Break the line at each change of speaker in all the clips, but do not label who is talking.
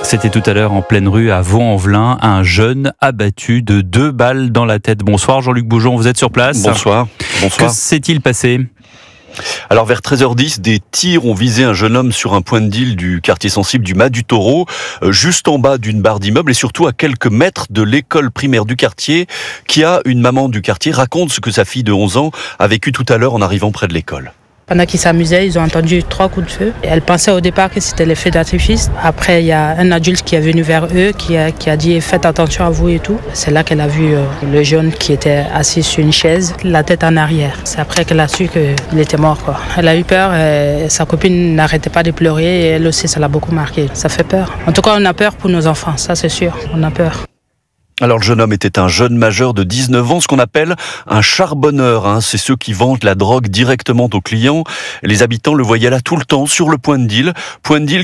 C'était tout à l'heure en pleine rue à Vaux-en-Velin, un jeune abattu de 2 balles dans la tête. Bonsoir Jean-Luc Boujon, vous êtes sur place.
Bonsoir.
Que s'est-il passé ?
Alors vers 13h10, des tirs ont visé un jeune homme sur un point de deal du quartier sensible du Mas du Taureau, juste en bas d'une barre d'immeuble et surtout à quelques mètres de l'école primaire du quartier. Une maman du quartier, raconte ce que sa fille de 11 ans a vécu tout à l'heure en arrivant près de l'école.
Pendant qu'ils s'amusaient, ils ont entendu 3 coups de feu. Et elle pensait au départ que c'était les feux d'artifice. Après, il y a un adulte qui est venu vers eux, qui a dit « faites attention à vous et tout ». C'est là qu'elle a vu le jeune qui était assis sur une chaise, la tête en arrière. C'est après qu'elle a su qu'il était mort, quoi. Elle a eu peur, sa copine n'arrêtait pas de pleurer et elle aussi, ça l'a beaucoup marqué. Ça fait peur. En tout cas, on a peur pour nos enfants, ça c'est sûr, on a peur.
Alors le jeune homme était un jeune majeur de 19 ans, ce qu'on appelle un charbonneur. C'est ceux qui vendent la drogue directement aux clients. Les habitants le voyaient là tout le temps sur le point de deal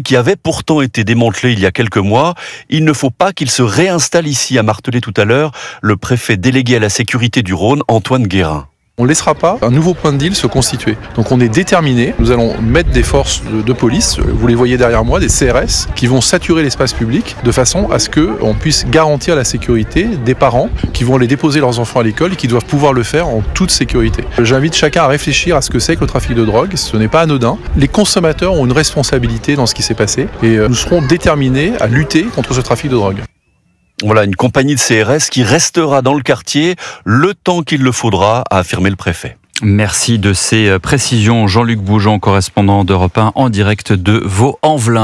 qui avait pourtant été démantelé il y a quelques mois. Il ne faut pas qu'il se réinstalle ici, a martelé tout à l'heure le préfet délégué à la sécurité du Rhône, Antoine Guérin.
On ne laissera pas un nouveau point de deal se constituer. Donc on est déterminé. Nous allons mettre des forces de police, vous les voyez derrière moi, des CRS, qui vont saturer l'espace public de façon à ce qu'on puisse garantir la sécurité des parents qui vont aller déposer leurs enfants à l'école et qui doivent pouvoir le faire en toute sécurité. J'invite chacun à réfléchir à ce que c'est que le trafic de drogue. Ce n'est pas anodin. Les consommateurs ont une responsabilité dans ce qui s'est passé et nous serons déterminés à lutter contre ce trafic de drogue.
Voilà, une compagnie de CRS qui restera dans le quartier le temps qu'il le faudra, a affirmé le préfet.
Merci de ces précisions. Jean-Luc Boujon, correspondant d'Europe 1 en direct de Vaux-en-Velin.